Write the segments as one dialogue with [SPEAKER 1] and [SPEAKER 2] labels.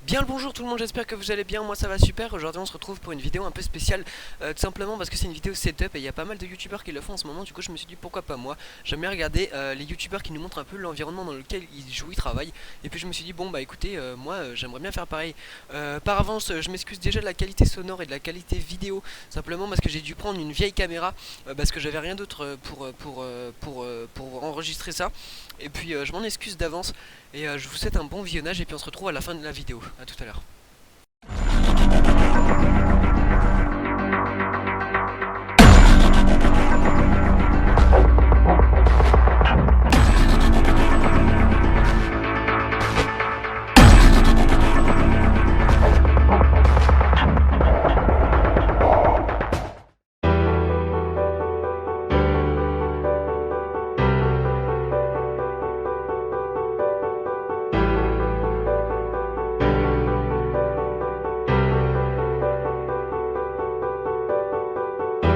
[SPEAKER 1] Bien le bonjour tout le monde, j'espère que vous allez bien, moi ça va super. Aujourd'hui on se retrouve pour une vidéo un peu spéciale, tout simplement parce que c'est une vidéo setup et il y a pas mal de youtubeurs qui le font en ce moment. Du coup je me suis dit pourquoi pas moi. J'aime bien regarder les youtubeurs qui nous montrent un peu l'environnement dans lequel ils jouent, ils travaillent. Et puis je me suis dit bon bah écoutez, moi j'aimerais bien faire pareil. Par avance je m'excuse déjà de la qualité sonore et de la qualité vidéo, simplement parce que j'ai dû prendre une vieille caméra, parce que j'avais rien d'autre pour enregistrer ça. Et puis je m'en excuse d'avance et je vous souhaite un bon visionnage et puis on se retrouve à la fin de la vidéo. A tout à l'heure.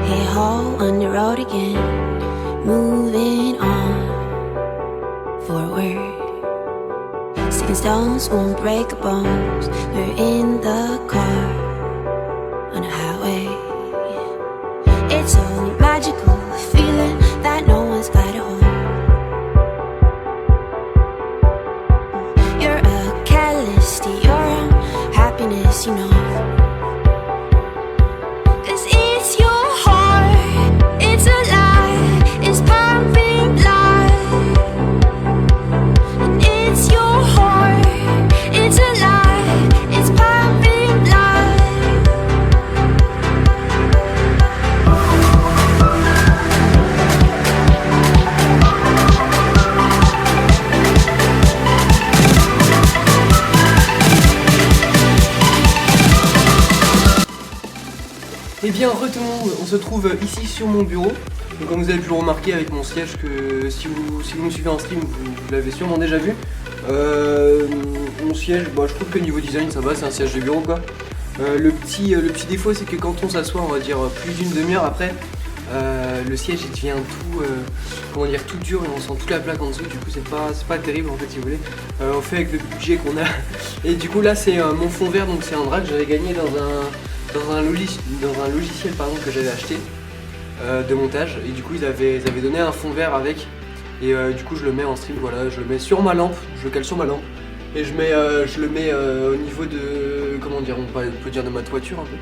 [SPEAKER 2] Hey ho, on the road again, moving on forward. Sticking stones won't break our bones. We're in the car on a highway. It's only magical, feeling that no one's got a hold. You're a catalyst to your own happiness, you know.
[SPEAKER 1] Et bien re tout le monde, on se trouve ici sur mon bureau. Donc comme vous avez pu le remarquer avec mon siège, que si vous me suivez en stream, vous l'avez sûrement déjà vu. Mon siège, bah, je trouve que niveau design ça va, c'est un siège de bureau quoi. Le petit défaut c'est que quand on s'assoit, on va dire plus d'une demi-heure après, le siège il devient tout, comment dire, tout dur et on sent toute la plaque en dessous. Du coup c'est pas terrible en fait si vous voulez. On fait avec le budget qu'on a. Et du coup là c'est mon fond vert, donc c'est un drap que j'avais gagné dans un logiciel pardon, que j'avais acheté de montage, et du coup ils avaient donné un fond vert avec, et du coup je le mets en stream, voilà, je le mets sur ma lampe, je le cale sur ma lampe et je le mets au niveau de, comment dire, on peut dire de ma toiture un peu,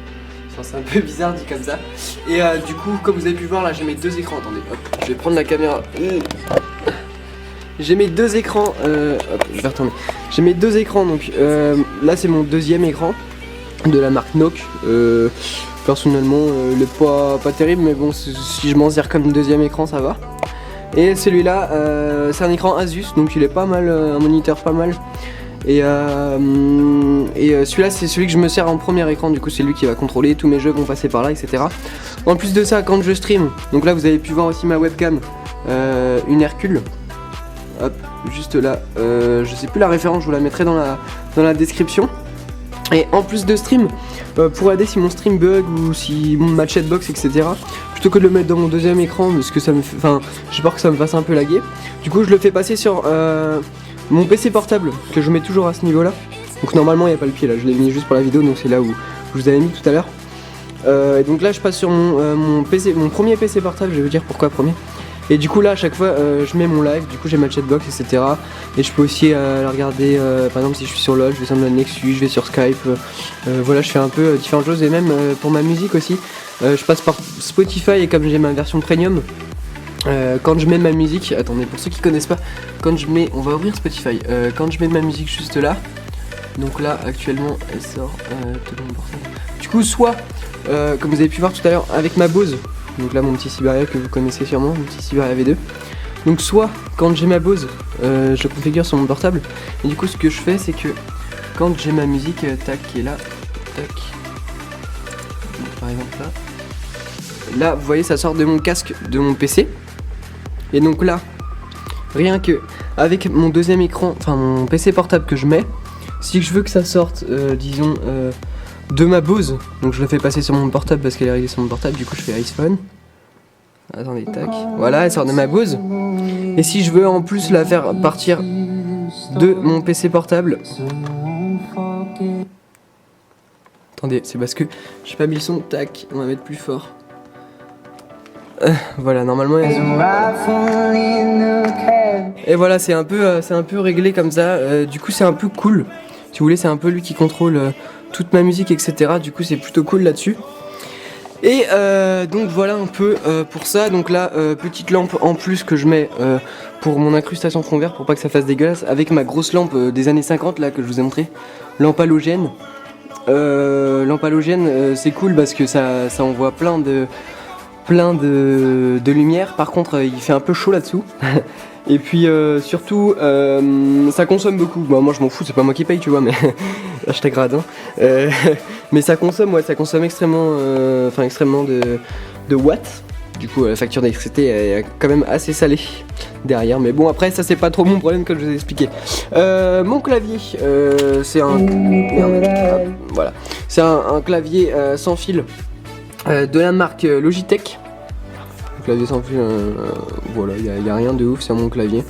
[SPEAKER 1] enfin, c'est un peu bizarre dit comme ça. Et du coup comme vous avez pu voir là j'ai mes deux écrans, attendez hop, je vais prendre la caméra, j'ai mes deux écrans, hop, je vais retourner, j'ai mes deux écrans, donc là c'est mon deuxième écran de la marque Nook. Personnellement il est pas terrible, mais bon si je m'en sers comme deuxième écran ça va. Et celui-là c'est un écran Asus, donc il est pas mal, un moniteur pas mal. Et celui-là c'est celui que je me sers en premier écran, du coup c'est lui qui va contrôler, tous mes jeux vont passer par là, etc. En plus de ça, quand je stream, donc là vous avez pu voir aussi ma webcam, une Hercule, hop, juste là, je sais plus la référence, je vous la mettrai dans la description. Et en plus de stream, pour aider si mon stream bug ou si ma chatbox etc, plutôt que de le mettre dans mon deuxième écran parce que ça me fait, enfin j'ai peur que ça me fasse un peu laguer, du coup je le fais passer sur mon PC portable que je mets toujours à ce niveau là. Donc normalement il n'y a pas le pied là, je l'ai mis juste pour la vidéo, donc c'est là où je vous avais mis tout à l'heure. Et donc là je passe sur mon PC, mon premier PC portable, je vais vous dire pourquoi premier. Et du coup là à chaque fois je mets mon live, du coup j'ai ma chatbox etc. Et je peux aussi la regarder, par exemple si je suis sur LOL, je vais sur le Nexus, je vais sur Skype, voilà je fais un peu différentes choses. Et même pour ma musique aussi, je passe par Spotify, et comme j'ai ma version premium, quand je mets ma musique, attendez pour ceux qui connaissent pas, quand je mets, on va ouvrir Spotify, quand je mets ma musique juste là, donc là actuellement elle sort tout mon portable. Du coup soit, comme vous avez pu voir tout à l'heure avec ma Bose, donc là mon petit Siberia que vous connaissez sûrement, mon petit Siberia V2. Donc soit quand j'ai ma Bose, je le configure sur mon portable. Et du coup ce que je fais c'est que quand j'ai ma musique, tac, qui est là, tac, par exemple là, vous voyez ça sort de mon casque de mon PC. Et donc là, rien que avec mon deuxième écran, enfin mon PC portable que je mets, si je veux que ça sorte, disons, de ma Bose, donc je le fais passer sur mon portable parce qu'elle est réglée sur mon portable, du coup je fais iPhone. Attendez, tac, voilà, elle sort de ma Bose. Et si je veux en plus la faire partir de mon PC portable, Attendez, c'est parce que j'ai pas mis le son. Tac, on va mettre plus fort. Voilà, normalement et voilà, c'est un peu réglé comme ça. Du coup c'est un peu cool. Si vous voulez, c'est un peu lui qui contrôle toute ma musique, etc. Du coup c'est plutôt cool là-dessus. Et donc voilà un peu pour ça. Donc là, petite lampe en plus que je mets pour mon incrustation fond vert pour pas que ça fasse dégueulasse. Avec ma grosse lampe des années 50 là que je vous ai montré. Lampe halogène. C'est cool parce que ça envoie plein de lumière. Par contre il fait un peu chaud là-dessous. Et puis surtout ça consomme beaucoup. Bah, moi je m'en fous, c'est pas moi qui paye, tu vois, mais hashtag radin. Mais ça consomme extrêmement de watts. Du coup la facture d'électricité est quand même assez salée derrière. Mais bon, après ça c'est pas trop mon problème, comme je vous ai expliqué. Mon clavier c'est un voilà, c'est un clavier sans fil de la marque Logitech. Le clavier sans fil, voilà, il n'y a rien de ouf sur mon clavier.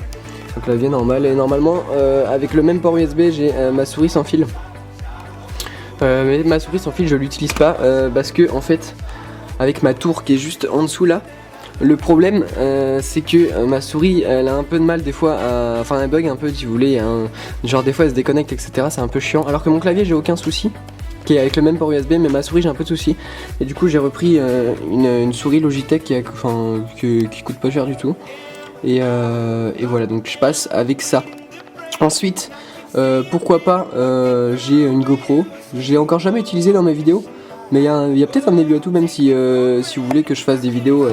[SPEAKER 1] Un clavier normal. Et normalement, avec le même port USB, j'ai ma souris sans fil. Mais ma souris sans fil, je l'utilise pas parce que, en fait, avec ma tour qui est juste en dessous là, le problème c'est que ma souris elle a un peu de mal des fois enfin elle bug un peu, si vous voulez, genre des fois elle se déconnecte, etc. C'est un peu chiant. Alors que mon clavier, j'ai aucun souci, qui est avec le même port USB, mais ma souris j'ai un peu de soucis. Et du coup j'ai repris une souris Logitech qui coûte pas cher du tout. Et voilà, donc je passe avec ça. Ensuite, pourquoi pas, j'ai une GoPro. J'ai encore jamais utilisé dans mes vidéos, mais il y a peut-être un début à tout, même si vous voulez que je fasse des vidéos,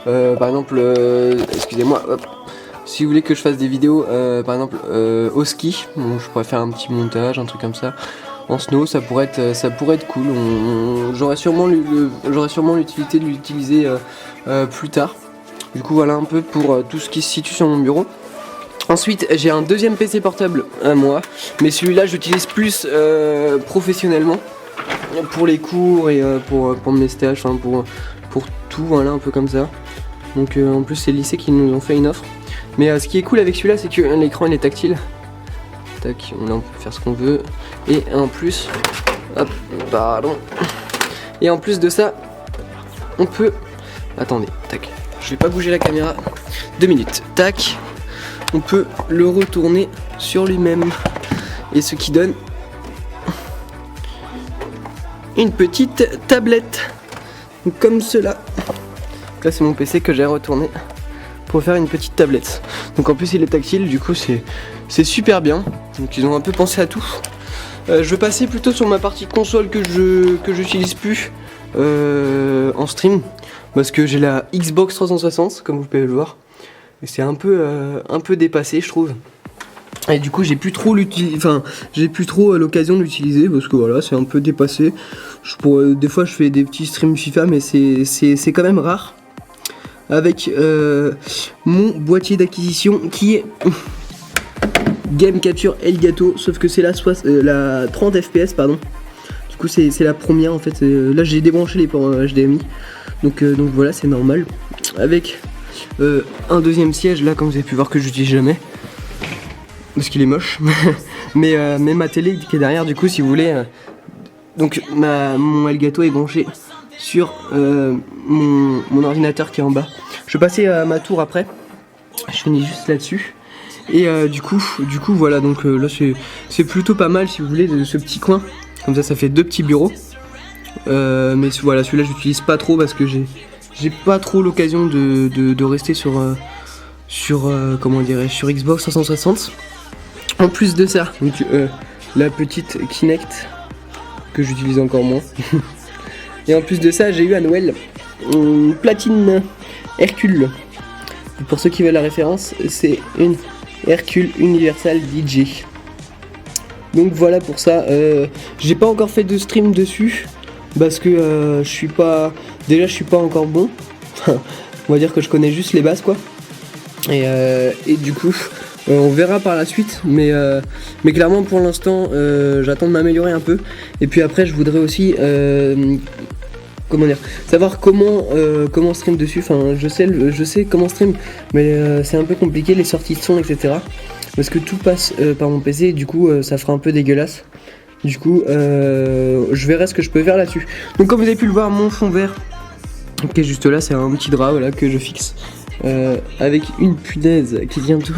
[SPEAKER 1] par exemple, excusez-moi, hop. Si vous voulez que je fasse des vidéos, par exemple, au ski, bon, je pourrais faire un petit montage, un truc comme ça. En snow, ça pourrait être cool. J'aurais sûrement l'utilité de l'utiliser plus tard. Du coup voilà un peu pour tout ce qui se situe sur mon bureau. Ensuite j'ai un deuxième PC portable à moi, mais celui-là j'utilise plus professionnellement pour les cours et pour mes stages, enfin pour tout, voilà, un peu comme ça. Donc en plus c'est le lycée qui nous ont fait une offre. Mais ce qui est cool avec celui-là, c'est que l'écran il est tactile. Tac, là on peut faire ce qu'on veut. Et en plus, hop, pardon. Et en plus de ça, on peut, attendez, tac, je vais pas bouger la caméra, 2 minutes, tac, on peut le retourner sur lui-même. Et ce qui donne une petite tablette, comme cela. Donc là c'est mon PC que j'ai retourné pour faire une petite tablette. Donc en plus il est tactile, du coup c'est super bien. Donc ils ont un peu pensé à tout. Je vais passer plutôt sur ma partie console que j'utilise plus en stream, parce que j'ai la Xbox 360 comme vous pouvez le voir, et c'est un peu dépassé je trouve. Et du coup j'ai plus trop l'occasion de l'utiliser parce que voilà, c'est un peu dépassé. Des fois je fais des petits streams FIFA, mais c'est quand même rare. Avec mon boîtier d'acquisition qui est Game Capture Elgato, sauf que c'est la 30 fps pardon. Du coup c'est la première en fait. Là j'ai débranché les ports HDMI, donc voilà, c'est normal. Avec un deuxième siège là, comme vous avez pu voir, que j'utilise jamais parce qu'il est moche. mais ma télé qui est derrière, du coup si vous voulez, donc mon Elgato est branché sur mon ordinateur qui est en bas. Je vais passer à ma tour après, je finis juste là-dessus. Et du coup voilà, donc là c'est plutôt pas mal si vous voulez, de ce petit coin. Comme ça fait 2 petits bureaux. Mais voilà, celui-là j'utilise pas trop parce que j'ai pas trop l'occasion de rester sur comment dirais-je, sur Xbox 360. En plus de ça, donc la petite Kinect que j'utilise encore moins. Et en plus de ça, j'ai eu à Noël une platine Hercule. Pour ceux qui veulent la référence, c'est une Hercule Universal DJ. Donc voilà pour ça. J'ai pas encore fait de stream dessus parce que je suis pas encore bon. On va dire que je connais juste les bases quoi. Et du coup on verra par la suite, mais clairement pour l'instant j'attends de m'améliorer un peu. Et puis après je voudrais aussi savoir comment stream dessus. Enfin je sais comment stream, mais c'est un peu compliqué, les sorties de son, etc. Parce que tout passe par mon PC, et du coup ça fera un peu dégueulasse. Du coup, je verrai ce que je peux faire là-dessus. Donc comme vous avez pu le voir, mon fond vert qui est juste là, c'est un petit drap voilà, que je fixe avec une punaise qui vient tout.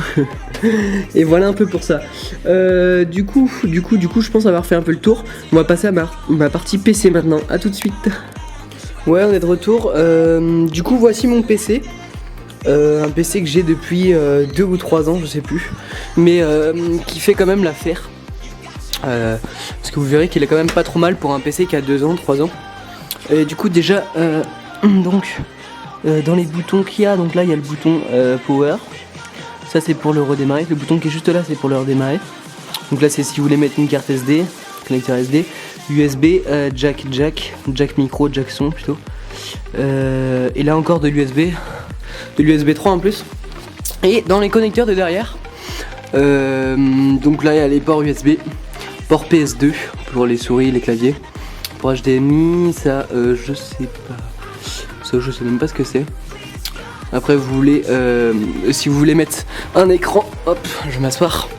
[SPEAKER 1] Et voilà un peu pour ça. Du coup, je pense avoir fait un peu le tour. On va passer à ma partie PC maintenant. À tout de suite. Ouais, on est de retour. Du coup, voici mon PC. Un PC que j'ai depuis 2 ou 3 ans, je sais plus. Mais qui fait quand même l'affaire. Parce que vous verrez qu'il est quand même pas trop mal pour un PC qui a 2 ans, 3 ans. Et du coup, déjà, dans les boutons qu'il y a, donc là il y a le bouton Power. Ça c'est pour le redémarrer. Le bouton qui est juste là, c'est pour le redémarrer. Donc là, c'est si vous voulez mettre une carte SD, connecteur SD, USB, jack micro, jack son plutôt. Et là encore de l'USB 3 en plus. Et dans les connecteurs de derrière, donc là il y a les ports USB, port PS2 pour les souris, les claviers, pour HDMI, ça je sais pas, ça je sais même pas ce que c'est. Après vous voulez, si vous voulez mettre un écran, hop, je vais m'asseoir,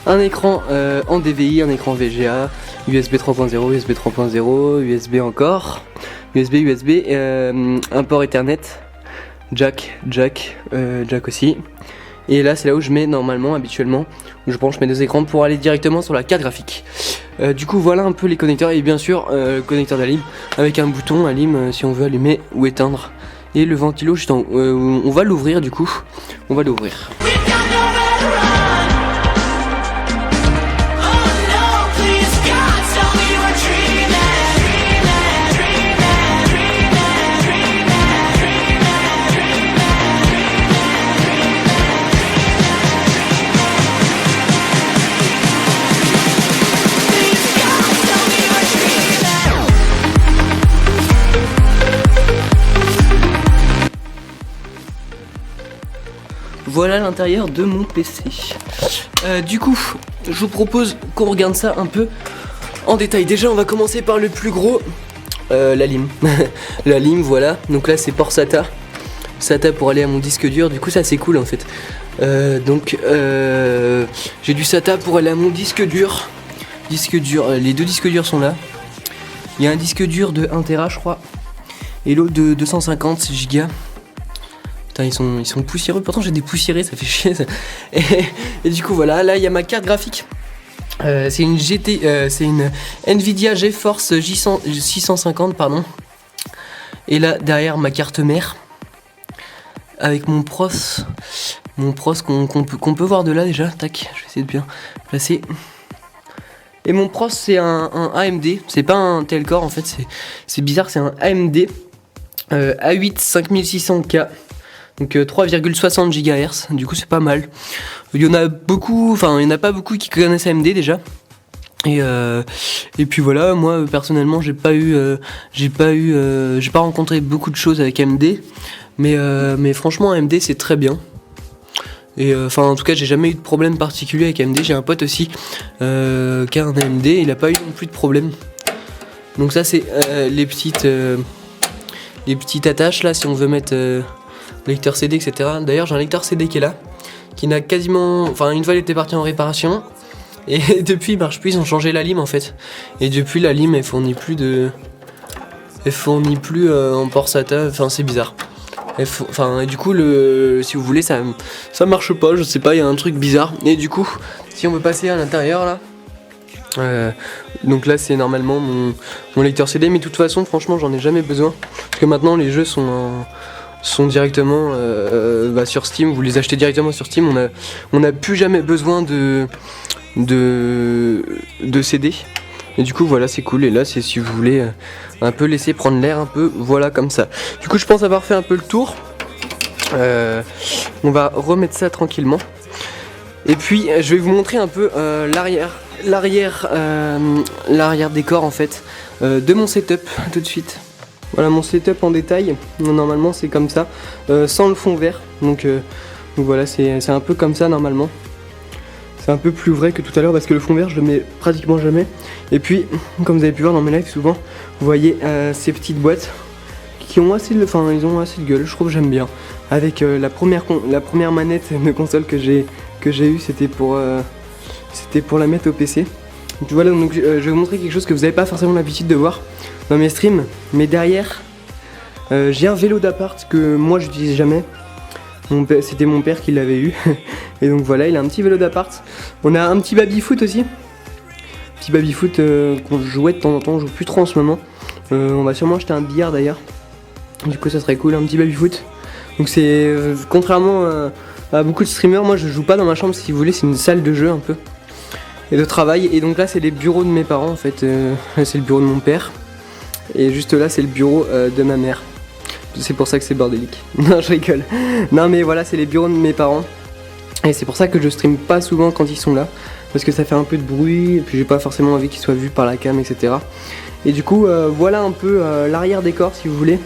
[SPEAKER 1] un écran en DVI, un écran VGA, USB 3.0, USB 3.0, USB encore, USB, un port Ethernet, jack aussi. Et là c'est là où je mets normalement, habituellement, où je branche mes 2 écrans pour aller directement sur la carte graphique. Du coup voilà un peu les connecteurs et bien sûr connecteur d'allume avec un bouton allume si on veut allumer ou éteindre. Et le ventilo juste en haut, on va l'ouvrir du coup, on va l'ouvrir. Voilà l'intérieur de mon PC. Du coup, je vous propose qu'on regarde ça un peu en détail. Déjà, on va commencer par le plus gros, la lime. La lime, voilà. Donc là, c'est port SATA. SATA pour aller à mon disque dur. Du coup, ça c'est cool en fait. J'ai du SATA pour aller à mon disque dur. Les 2 disques durs sont là. Il y a un disque dur de 1 Tera, je crois, et l'autre de 250 Go. Putain, ils sont poussiéreux, pourtant j'ai des poussiérés, ça fait chier ça. Et du coup voilà, là il y a ma carte graphique. C'est une Nvidia GeForce 650 pardon. Et là derrière ma carte mère avec mon pros qu'on peut voir de là déjà. Tac, je vais essayer de bien placer. Et mon pros c'est un AMD, c'est pas un Intel Core en fait, c'est bizarre, c'est un AMD A8 5600K. Donc 3,60 GHz, du coup c'est pas mal. Il y en a pas beaucoup qui connaissent AMD déjà. Et puis voilà, moi personnellement j'ai pas rencontré beaucoup de choses avec AMD, mais franchement AMD c'est très bien. Et en tout cas j'ai jamais eu de problème particulier avec AMD. J'ai un pote aussi qui a un AMD, il a pas eu non plus de problème. Donc ça c'est les petites attaches là si on veut mettre lecteur CD, etc. D'ailleurs j'ai un lecteur CD qui est là, qui n'a quasiment, une fois il était parti en réparation et depuis il marche plus, ils ont changé la lime en fait. Et depuis la lime elle fournit plus en port SATA, c'est bizarre. Et du coup si vous voulez ça marche pas, je sais pas, il y a un truc bizarre. Et du coup si on veut passer à l'intérieur là, donc là c'est normalement mon lecteur CD, mais de toute façon franchement j'en ai jamais besoin parce que maintenant les jeux sont directement sur Steam, vous les achetez directement sur Steam, on n'a plus jamais besoin de CD. Et du coup voilà c'est cool, et là c'est si vous voulez un peu laisser prendre l'air un peu, voilà comme ça. Du coup je pense avoir fait un peu le tour, on va remettre ça tranquillement. Et puis je vais vous montrer un peu l'arrière décor en fait de mon setup tout de suite. Voilà mon setup en détail, normalement c'est comme ça, sans le fond vert, donc voilà c'est un peu comme ça normalement. C'est un peu plus vrai que tout à l'heure parce que le fond vert je le mets pratiquement jamais. Et puis comme vous avez pu voir dans mes lives souvent, vous voyez ces petites boîtes qui ont assez de gueule, je trouve, j'aime bien. Avec la première manette de console que j'ai eue, c'était pour la mettre au PC. Voilà, donc je vais vous montrer quelque chose que vous n'avez pas forcément l'habitude de voir dans mes streams. Mais derrière, j'ai un vélo d'appart que moi j'utilise jamais. C'était mon père qui l'avait eu. Et donc voilà, il a un petit vélo d'appart. On a un petit baby-foot aussi. Petit baby-foot qu'on jouait de temps en temps, on joue plus trop en ce moment. On va sûrement acheter un billard d'ailleurs. Du coup ça serait cool, un petit baby-foot. Donc c'est contrairement à beaucoup de streamers, moi je joue pas dans ma chambre, si vous voulez, c'est une salle de jeu un peu. Et de travail. Et donc là c'est les bureaux de mes parents en fait. C'est le bureau de mon père. Et juste là c'est le bureau de ma mère. C'est pour ça que c'est bordélique. Non, je rigole. Non mais voilà, c'est les bureaux de mes parents. Et c'est pour ça que je stream pas souvent quand ils sont là. Parce que ça fait un peu de bruit, et puis j'ai pas forcément envie qu'ils soient vus par la cam, etc. Et du coup, voilà un peu l'arrière décor, si vous voulez,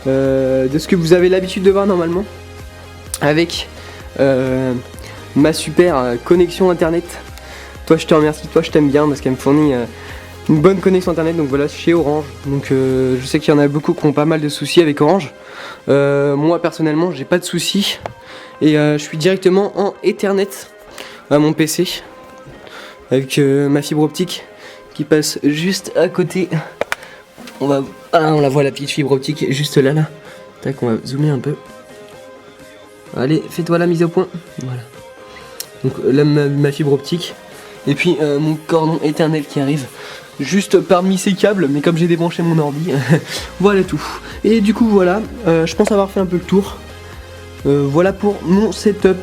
[SPEAKER 1] de ce que vous avez l'habitude de voir normalement. Avec ma super connexion internet. Toi je te remercie, toi je t'aime bien parce qu'elle me fournit une bonne connexion internet. Donc voilà, chez Orange. Donc je sais qu'il y en a beaucoup qui ont pas mal de soucis avec Orange. Moi personnellement j'ai pas de soucis. Et je suis directement en Ethernet à mon PC avec ma fibre optique qui passe juste à côté. On la voit, la petite fibre optique juste là. Tac, on va zoomer un peu. Allez, fais-toi la mise au point. Voilà. Donc là ma fibre optique. Et puis mon cordon Ethernet qui arrive juste parmi ces câbles, mais comme j'ai débranché mon ordi, voilà tout. Et du coup voilà, je pense avoir fait un peu le tour. Voilà pour mon setup.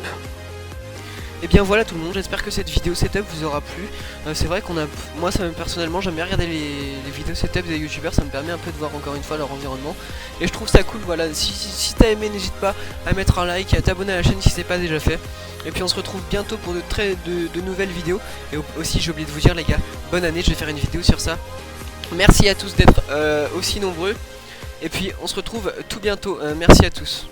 [SPEAKER 1] Et bien voilà tout le monde, j'espère que cette vidéo setup vous aura plu. C'est vrai moi personnellement j'aime bien regarder les vidéos setup des youtubeurs, ça me permet un peu de voir encore une fois leur environnement. Et je trouve ça cool, voilà, si t'as aimé n'hésite pas à mettre un like et à t'abonner à la chaîne si c'est pas déjà fait. Et puis on se retrouve bientôt pour de nouvelles vidéos. Et aussi j'ai oublié de vous dire les gars, bonne année, je vais faire une vidéo sur ça. Merci à tous d'être aussi nombreux. Et puis on se retrouve tout bientôt, merci à tous.